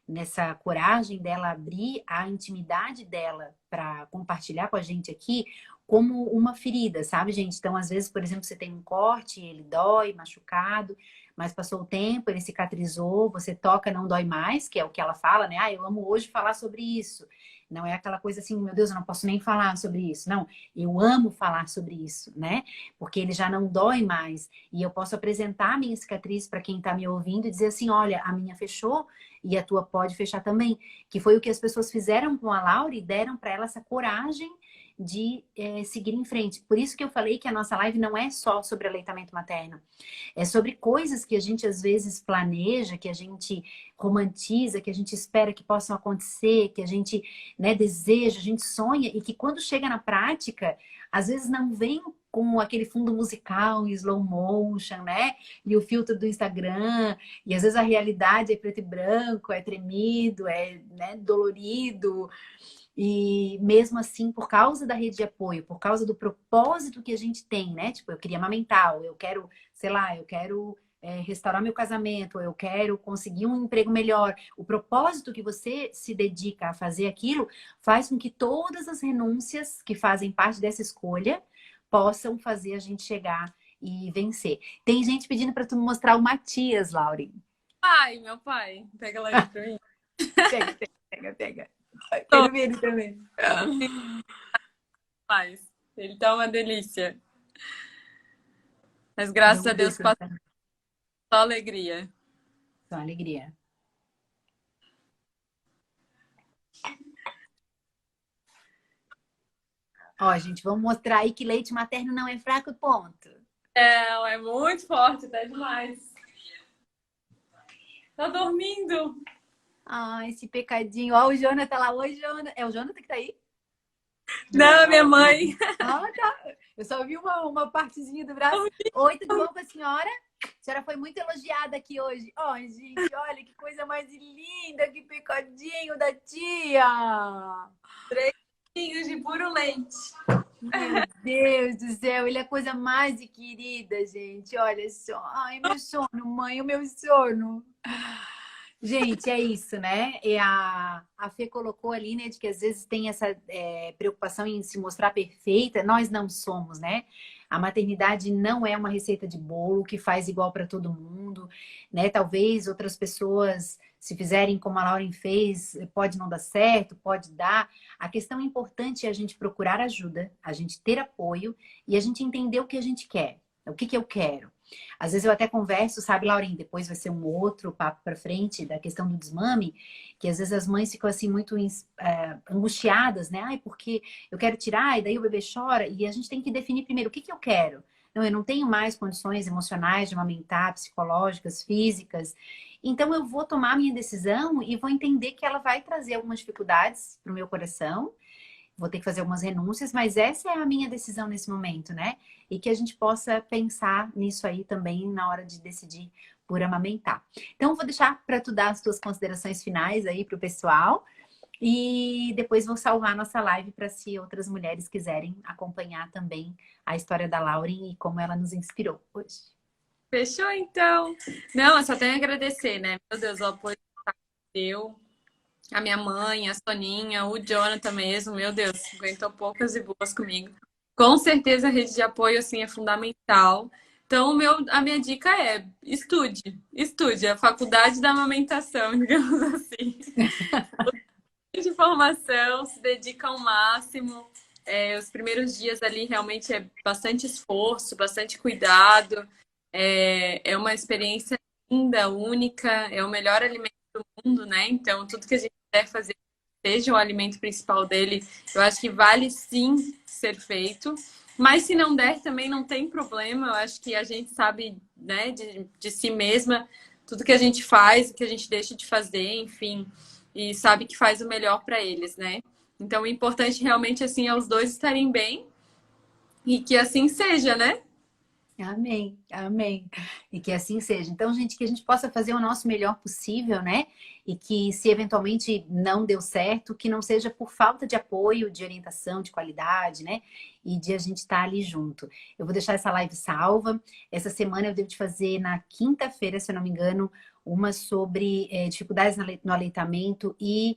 nessa coragem dela abrir a intimidade dela para compartilhar com a gente aqui, como uma ferida, sabe, gente? Então, às vezes, por exemplo, você tem um corte, ele dói, machucado, mas passou o tempo, ele cicatrizou, você toca, não dói mais, que é o que ela fala, né? Eu amo hoje falar sobre isso. Não é aquela coisa assim, meu Deus, eu não posso nem falar sobre isso. Não, eu amo falar sobre isso, né? Porque ele já não dói mais. E eu posso apresentar a minha cicatriz para quem está me ouvindo e dizer assim: olha, a minha fechou e a tua pode fechar também. Que foi o que as pessoas fizeram com a Laura e deram para ela essa coragem de seguir em frente. Por isso que eu falei que a nossa live não é só sobre aleitamento materno. É sobre coisas que a gente às vezes planeja, que a gente romantiza, que a gente espera que possam acontecer, que a gente, né, deseja, a gente sonha e que quando chega na prática, às vezes não vem com aquele fundo musical em slow motion, né? E o filtro do Instagram, e às vezes a realidade é preto e branco, é tremido, né, dolorido. E mesmo assim, por causa da rede de apoio, por causa do propósito que a gente tem, né? Tipo, eu queria amamentar, ou eu quero, sei lá, eu quero restaurar meu casamento, ou eu quero conseguir um emprego melhor. O propósito que você se dedica a fazer aquilo faz com que todas as renúncias que fazem parte dessa escolha possam fazer a gente chegar e vencer. Tem gente pedindo para tu me mostrar o Matias, Lauren. Pai, meu pai. Pega lá aqui pra mim. Pega, pega, pega, pega. Quero ver ele também. Faz. Ele tá uma delícia. Mas graças a Vamos ver Deus se passa tá. só alegria. Só alegria. Ó, gente, vamos mostrar aí que leite materno não é fraco, ponto. É muito forte, tá demais. Tá dormindo. Ah, esse pecadinho. Ó, o Jonathan lá. Oi, Jonathan. É o Jonathan que tá aí? Não, minha mãe. Ah, tá. Eu só vi uma partezinha do braço. Oi, tudo bom com a senhora? A senhora foi muito elogiada aqui hoje. Ó, gente, olha que coisa mais linda, que pecadinho da tia. 3 de puro leite. Meu Deus do céu, ele é a coisa mais querida, gente. Olha só. Ai, meu sono, mãe, o meu sono. Gente, é isso, né? E a Fê colocou ali, né, de que às vezes tem essa preocupação em se mostrar perfeita. Nós não somos, né? A maternidade não é uma receita de bolo que faz igual para todo mundo, né? Talvez outras pessoas, se fizerem como a Lauren fez, pode não dar certo, pode dar. A questão importante é a gente procurar ajuda, a gente ter apoio e a gente entender o que a gente quer. O que eu quero? Às vezes eu até converso, sabe, Laurinha? Depois vai ser um outro papo para frente da questão do desmame, que às vezes as mães ficam assim muito angustiadas, né? Ai, porque eu quero tirar e daí o bebê chora. E a gente tem que definir primeiro o que eu quero. Não, eu não tenho mais condições emocionais de amamentar, psicológicas, físicas. Então eu vou tomar a minha decisão e vou entender que ela vai trazer algumas dificuldades para o meu coração. Vou ter que fazer algumas renúncias, mas essa é a minha decisão nesse momento, né? E que a gente possa pensar nisso aí também na hora de decidir por amamentar. Então, vou deixar para tu dar as tuas considerações finais aí para o pessoal. E depois vou salvar a nossa live para se outras mulheres quiserem acompanhar também a história da Lauren e como ela nos inspirou hoje. Fechou, então. Não, eu só tenho a agradecer, né? Meu Deus, o apoio deu. A minha mãe, a Soninha, o Jonathan mesmo, meu Deus, aguentou poucas e boas comigo. Com certeza a rede de apoio, assim, é fundamental. Então, a minha dica é estude a faculdade da amamentação, digamos assim. De formação, se dedica ao máximo. Os primeiros dias ali realmente é bastante esforço, bastante cuidado. É uma experiência linda, única, é o melhor alimento do mundo, né? Então, tudo que a gente puder fazer, seja o alimento principal dele, eu acho que vale sim ser feito. Mas se não der, também não tem problema. Eu acho que a gente sabe, né, de si mesma, tudo que a gente faz, o que a gente deixa de fazer, enfim, e sabe que faz o melhor para eles, né? Então, o importante realmente assim é os dois estarem bem e que assim seja, né? Amém, amém. E que assim seja. Então, gente, que a gente possa fazer o nosso melhor possível, né? E que se eventualmente não deu certo, que não seja por falta de apoio, de orientação, de qualidade, né? E de a gente estar ali junto. Eu vou deixar essa live salva. Essa semana eu devo te fazer na quinta-feira, se eu não me engano, uma sobre dificuldades no aleitamento e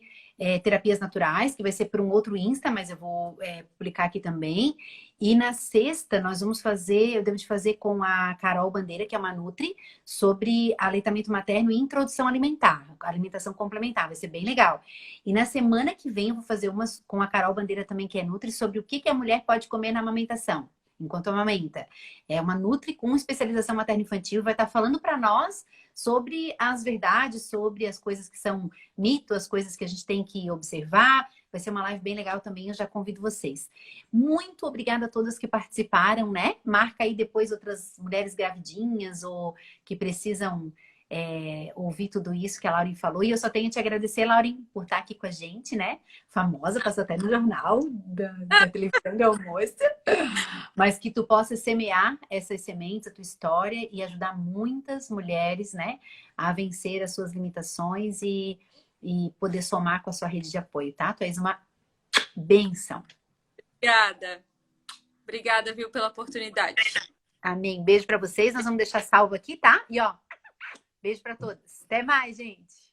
terapias naturais, que vai ser por um outro Insta, mas eu vou publicar aqui também. E na sexta, nós vamos fazer, eu devo te fazer com a Carol Bandeira, que é uma Nutri, sobre aleitamento materno e introdução alimentar, alimentação complementar, vai ser bem legal. E na semana que vem eu vou fazer umas com a Carol Bandeira também, que é Nutri, sobre o que a mulher pode comer na amamentação, enquanto amamenta. É uma Nutri com especialização materno-infantil, vai estar falando para nós sobre as verdades, sobre as coisas que são mito, as coisas que a gente tem que observar. Vai ser uma live bem legal também, eu já convido vocês. Muito obrigada a todas que participaram, né? Marca aí depois outras mulheres gravidinhas ou que precisam ouvir tudo isso que a Lauren falou. E eu só tenho a te agradecer, Lauren, por estar aqui com a gente, né? Famosa, passou até no jornal da televisão de almoço. Mas que tu possa semear essas sementes, a tua história e ajudar muitas mulheres, né? A vencer as suas limitações e poder somar com a sua rede de apoio, tá? Tu és uma bênção. Obrigada. Obrigada, viu, pela oportunidade. Amém. Beijo pra vocês. Nós vamos deixar salvo aqui, tá? E ó, beijo pra todas. Até mais, gente.